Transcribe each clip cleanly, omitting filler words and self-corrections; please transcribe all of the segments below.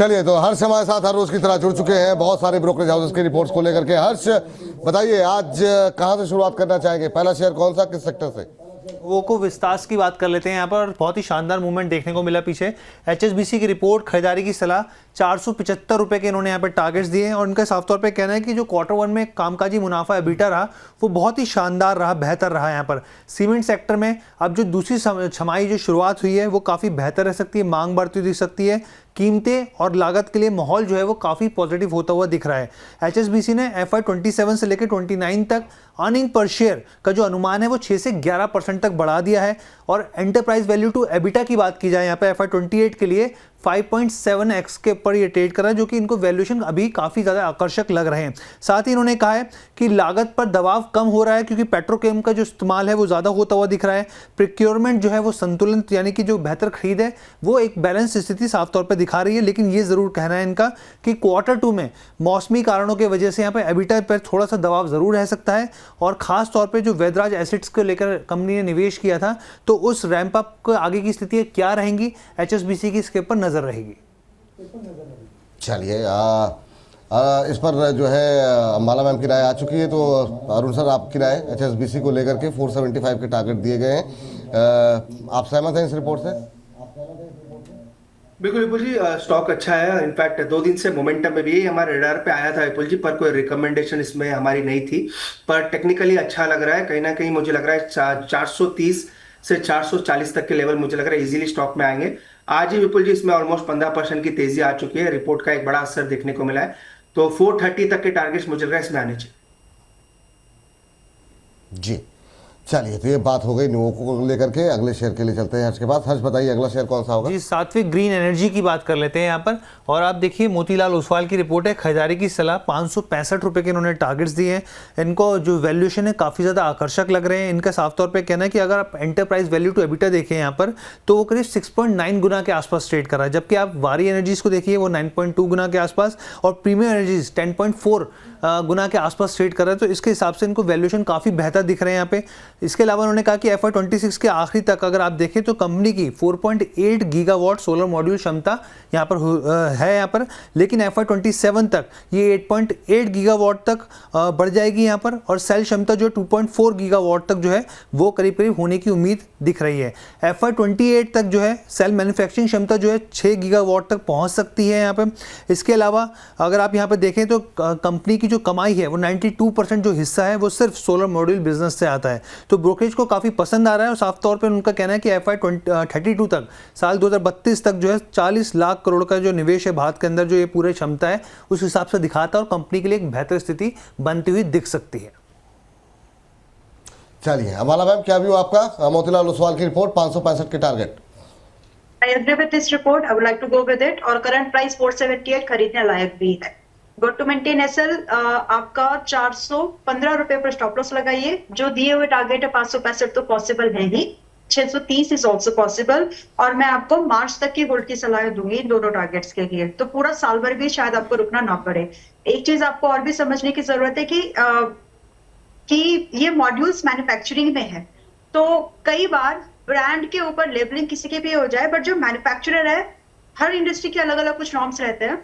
चलिए, तो हर्ष हमारे साथ हर रोज की तरह जुड़ चुके हैं बहुत सारे ब्रोकरेज हाउसेस की रिपोर्ट्स को लेकर के। हर्ष, बताइए आज कहां से शुरुआत करना चाहेंगे? पहला शेयर कौन सा, किस सेक्टर से? वोको विस्तास की बात कर लेते हैं। यहाँ पर बहुत ही शानदार मूवमेंट देखने को मिला पीछे। एचएसबीसी की रिपोर्ट, खरीदारी की सलाह, 475 रुपए के इन्होंने यहाँ पर टारगेट्स दिए हैं और इनका साफ तौर पे कहना है कि जो क्वार्टर वन में कामकाजी मुनाफा एबिटा रहा वो बहुत ही शानदार रहा, बेहतर रहा। यहाँ पर सीमेंट सेक्टर में अब जो दूसरी छमाही जो शुरुआत हुई है वो काफ़ी बेहतर रह सकती है, मांग बढ़ती हुई दिख सकती है, कीमतें और लागत के लिए माहौल जो है वो काफ़ी पॉजिटिव होता हुआ दिख रहा है। एचएसबीसी ने FY 27 से लेकर 29 तक अर्निंग पर शेयर का जो अनुमान है वो 6 से 11% तक बढ़ा दिया है और एंटरप्राइज वैल्यू टू एबिटा की बात की जाए यहाँ पे FY 28 के लिए 5.7x के ऊपर ये ट्रेड कर रहा है, जो कि इनको वैल्यूएशन अभी काफ़ी ज़्यादा आकर्षक लग रहे हैं। साथ ही इन्होंने कहा है कि लागत पर दबाव कम हो रहा है क्योंकि पेट्रोकेम का जो इस्तेमाल है वो ज़्यादा होता हुआ दिख रहा है। प्रिक्योरमेंट जो है वो संतुलन यानी कि जो बेहतर खरीद है वो एक बैलेंस स्थिति साफ तौर पर दिखा रही है। लेकिन ये ज़रूर कहना है इनका कि क्वार्टर 2 में मौसमी कारणों की वजह से यहाँ पर एबिटा पर थोड़ा सा दबाव ज़रूर रह सकता है और ख़ास तौर पर जो वेदराज एसेट्स को लेकर कंपनी ने निवेश किया था तो उस रैंप अप को आगे की स्थिति क्या रहेंगी, एचएसबीसी की इसके ऊपर नजर रहेगी। चलिए, इस पर जो है अम्बाला मैम की राय आ चुकी है, तो अरुण सर आपकी राय एचएसबीसी को लेकर के 475 के टारगेट दिए गए हैं, आप सहमत हैं इस रिपोर्ट से? बिल्कुल विपुल जी, स्टॉक अच्छा है। इनफैक्ट 2 दिन से मोमेंटम में भी हमारे रडार पे आया था विपुल जी, पर कोई रिकमेंडेशन इसमें हमारी नहीं थी। पर टेक्निकली अच्छा लग रहा है, कहीं ना कहीं मुझे लग रहा है 430 से 440 तक के लेवल मुझे लग रहा है इजीली स्टॉक में आएंगे। आज ही विपुल जी इसमें ऑलमोस्ट 15% की तेजी आ चुकी है, रिपोर्ट का एक बड़ा असर देखने को मिला है। तो 430 तक के टारगेट्स मुझे लग रहा है इसमें आने चाहिए। जी, चलिए, तो ये बात हो गई न्यूको को लेकर के। अगले शेयर के लिए चलते हैं हर्ष के पास। हर्ष, बताइए अगला शेयर कौन सा होगा? जी, सात्विक ग्रीन एनर्जी की बात कर लेते हैं यहाँ पर। और आप देखिए मोतीलाल ओसवाल की रिपोर्ट है, खरीदारी की सलाह, 565 रुपए के इन्होंने टारगेट्स दिए हैं। इनको जो वैल्यूएशन है काफ़ी ज़्यादा आकर्षक लग रहे हैं। इनका साफ तौर पे कहना है कि अगर आप एंटरप्राइज वैल्यू टू एबिटा देखें यहाँ पर तो वो करीब 6.9 गुना के आसपास ट्रेड कर रहा है, जबकि आप वारी एनर्जीज को देखिए वो 9.2 गुना के आसपास और प्रीमियम एनर्जीज 10.4 गुना के आसपास ट्रेड कर रहा है। तो इसके हिसाब से इनको वैल्यूएशन काफ़ी बेहतर दिख रहे हैं यहाँ पे। इसके अलावा उन्होंने कहा कि FY 26 के आखिरी तक अगर आप देखें तो कंपनी की 4.8 गीगावाट सोलर मॉड्यूल क्षमता यहाँ पर है यहाँ पर, लेकिन FY 27 तक ये 8.8 गीगावाट तक बढ़ जाएगी यहाँ पर और सेल क्षमता जो 2.4 गीगावाट तक जो है वो करीब करीब होने की उम्मीद दिख रही है। FY 28 तक जो है सेल मैन्युफैक्चरिंग क्षमता जो है 6 गीगावाट तक पहुँच सकती है यहाँ पर। इसके अलावा अगर आप यहाँ पर देखें तो कंपनी की जो कमाई है वो 92% जो हिस्सा है वो सिर्फ सोलर मॉड्यूल बिजनेस से आता है। तो ब्रोकरेज को काफ़ी पसंद आ रहा है और साफ तौर पे उनका कहना है कि FY 32 तक, साल 2032 तक जो है 40 लाख करोड़ का जो निवेश है भारत के अंदर, जो ये पूरी क्षमता है उस हिसाब से दिखाता है और कंपनी के लिए एक बेहतर स्थिति बनती हुई दिख सकती है। चलिए, अम्बाला मैम क्या व्यू आपका मोतीलाल ओसवाल की रिपोर्ट 565 के target? I agree with this report. I would like to go with it. और करंट प्राइस 478 खरीदने लायक भी है। गुड टू मेंटेन एसएल आपका 415 रुपए पर स्टॉप लॉस लगाइए। जो दिए हुए टारगेट है 565 तो पॉसिबल है ही, 630 इज ऑल्सो पॉसिबल। और मैं आपको मार्च तक की होल्ड की सलाह दूंगी इन दोनों टारगेट्स के लिए, तो पूरा साल भर भी शायद आपको रुकना ना पड़े। एक चीज आपको और भी समझने की जरूरत है कि ये मॉड्यूल्स मैन्युफैक्चरिंग में है, तो कई बार ब्रांड के ऊपर लेबलिंग किसी के भी हो जाए, बट जो मैन्युफैक्चरर है, हर इंडस्ट्री के अलग अलग कुछ नॉर्म्स रहते हैं,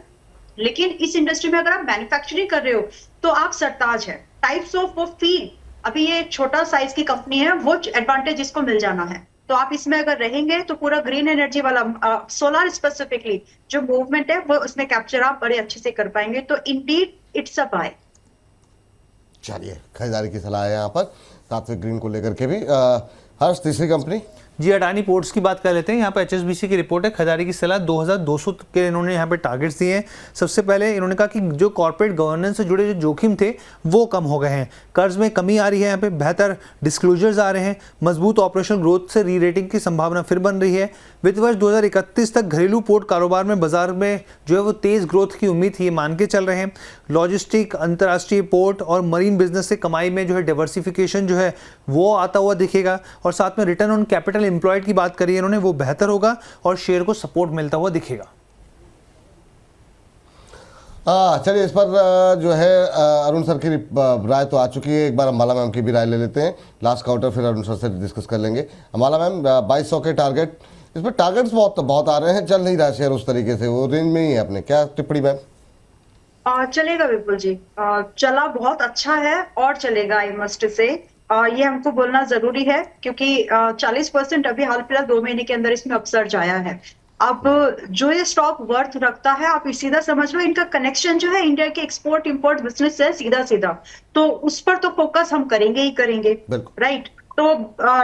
लेकिन इस इंडस्ट्री में अगर आप मैन्युफैक्चरिंग कर रहे हो तो आप सरताज है। टाइप्स ऑफ वो फील, अभी ये छोटा साइज की कंपनी है, वो एडवांटेज इसको मिल जाना है। तो आप इसमें अगर रहेंगे तो पूरा ग्रीन एनर्जी वाला सोलर स्पेसिफिकली जो मूवमेंट है वो उसमें कैप्चर आप बड़े अच्छे से कर पाएंगे। तो इंडीड इट्स अ बाय। चलिए, खरीदारी की सलाह है यहाँ पर सात्विक ग्रीन को लेकर के भी। हर्ष, तीसरी कंपनी? जी, अडानी पोर्ट्स की बात कर लेते हैं। यहाँ पर एचएसबीसी की रिपोर्ट है, खरीदारी की सलाह 2200 के इन्होंने यहाँ पे टारगेट्स दिए हैं। सबसे पहले इन्होंने कहा कि जो कॉर्पोरेट गवर्नेंस से जुड़े जो जोखिम थे वो कम हो गए हैं, कर्ज में कमी आ रही है, यहाँ पे बेहतर डिस्क्लोजर्स आ रहे हैं, मजबूत ऑपरेशनल ग्रोथ से री रेटिंग की संभावना फिर बन रही है। वित्त वर्ष 2031 तक घरेलू पोर्ट कारोबार में बाजार में जो है वो तेज़ ग्रोथ की उम्मीद ये मान के चल रहे हैं। लॉजिस्टिक, अंतर्राष्ट्रीय पोर्ट और मरीन बिजनेस से कमाई में जो है डाइवर्सिफिकेशन जो है वो आता हुआ दिखेगा और साथ में रिटर्न ऑन कैपिटल एम्प्लॉयड की बात करी इन्होंने, वो बेहतर होगा और शेयर को सपोर्ट मिलता हुआ दिखेगा। चलिए, इस पर जो है अरुण सर की राय तो आ चुकी है, एक बार अम्बाला मैम की भी राय ले लेते हैं। लास्ट क्वार्टर फिर अरुण सर से डिस्कस कर लेंगे। अम्बाला मैम, 2200 के टारगेट इस पर टारगेट्स बहुत बहुत आ रहे हैं, चल नहीं रहा शेयर उस तरीके से, वो रेंज में ही है अपने, क्या टिप्पणी मैम? चलेगा विपुल जी, चला बहुत अच्छा है और चलेगा, आई मस्ट से। ये हमको बोलना जरूरी है क्योंकि 40% अभी हाल फिलहाल 2 महीने के अंदर इसमें अपसर्ज आया है। अब जो ये स्टॉक वर्थ रखता है, आप सीधा समझ लो इनका कनेक्शन जो है इंडिया के एक्सपोर्ट इंपोर्ट बिजनेस से सीधा सीधा, तो उस पर तो फोकस हम करेंगे ही करेंगे, राइट। तो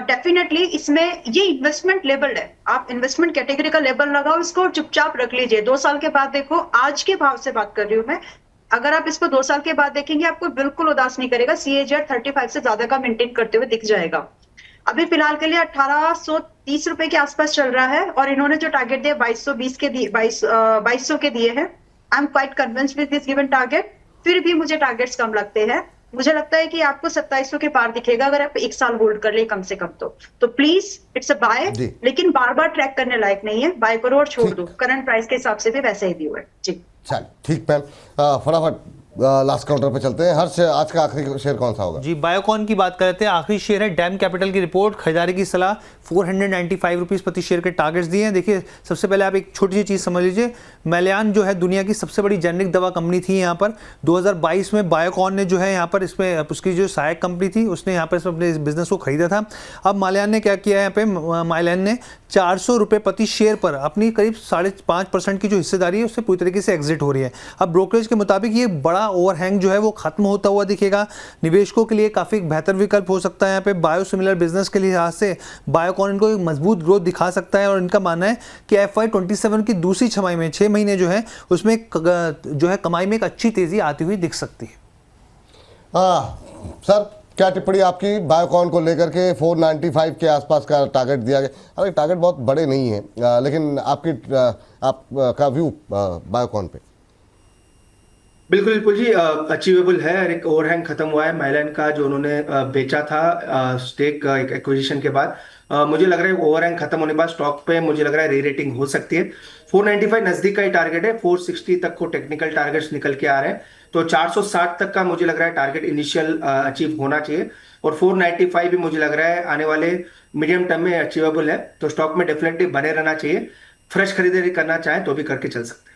डेफिनेटली इसमें ये इन्वेस्टमेंट लेवल है, आप इन्वेस्टमेंट कैटेगरी का लेबल लगाओ इसको और चुपचाप रख लीजिए। 2 साल के बाद देखो, आज के भाव से बात कर रही हूँ मैं, अगर आप इसको 2 साल के बाद देखेंगे आपको बिल्कुल उदास नहीं करेगा, CAGR 35 से ज्यादा का मेंटेन करते हुए दिख जाएगा। अभी फिलहाल के लिए 1830 रुपए के आसपास चल रहा है और इन्होंने जो टारगेट दिया 2220 के दिए, 2200 के दिए हैं। I am quite convinced with this given target. फिर भी मुझे टारगेट्स कम लगते हैं, मुझे लगता है कि आपको 2700 के पार दिखेगा अगर आप 1 साल होल्ड कर ले कम से कम। तो प्लीज इट्स अ बाय, लेकिन बार बार ट्रैक करने लायक नहीं है, बाय करो और छोड़ दो, करंट प्राइस के हिसाब से भी वैसे ही व्यू है जी। चल ठीक मैम, फटाफट लास्ट काउंटर पे चलते हैं। हर्ष, आज का आखिरी शेयर कौन सा होगा? जी, बायोकॉन की बात करते हैं। आखिरी शेयर है डैम कैपिटल की रिपोर्ट, खरीदारी की सलाह, 495 रुपीज़ प्रति शेयर के टारगेट्स दिए हैं। देखिए, सबसे पहले आप एक छोटी सी चीज़ समझ लीजिए, मैलियान जो है दुनिया की सबसे बड़ी जेनरिक दवा कंपनी थी। यहाँ पर 2022 में बायोकॉन ने जो है यहाँ पर इसमें उसकी जो सहायक कंपनी थी उसने यहाँ पर अपने इस बिजनेस को खरीदा था। अब माल्यान ने क्या किया, यहाँ पे माल्यान ने 400 रुपये प्रति शेयर पर अपनी करीब 5.5% की जो हिस्सेदारी है उससे पूरी तरीके से एग्जिट हो रही है। अब ब्रोकरेज के मुताबिक ये बड़ा ओवरहैंग जो है वो खत्म होता हुआ दिखेगा, निवेशकों के लिए काफ़ी बेहतर विकल्प हो सकता है। यहाँ पे बायोसिमिलर बिजनेस के लिहाज से बायोकॉन इनको एक मजबूत ग्रोथ दिखा सकता है और इनका मानना है कि FY27 की दूसरी छमाही में 6 महीने जो है उसमें जो है कमाई में एक अच्छी तेज़ी आती हुई दिख सकती है। सर, क्या टिप्पणी आपकी बायोकॉन को लेकर के? 495 के आसपास का टारगेट दिया गया, अरे टारगेट बहुत बड़े नहीं है, लेकिन आपका व्यू बायोकॉन पे? बिल्कुल बिल्कुल जी, अचीवेबल है। एक ओवरहैंग खत्म हुआ है मैलन का जो उन्होंने बेचा था स्टेक एक्विजिशन के बाद। मुझे लग रहा है ओवरहैंग खत्म होने के बाद स्टॉक पे मुझे लग रहा है री रेटिंग हो सकती है। 495 नजदीक का ही टारगेट है, 460 तक को टेक्निकल टारगेट्स निकल के आ रहे हैं, तो 460 तक का मुझे लग रहा है टारगेट इनिशियल अचीव होना चाहिए और 495 भी मुझे लग रहा है आने वाले मीडियम टर्म में अचीवेबल है। तो स्टॉक में डेफिनेटली बने रहना चाहिए, फ्रेश खरीदारी करना चाहे तो भी करके चल सकते हैं।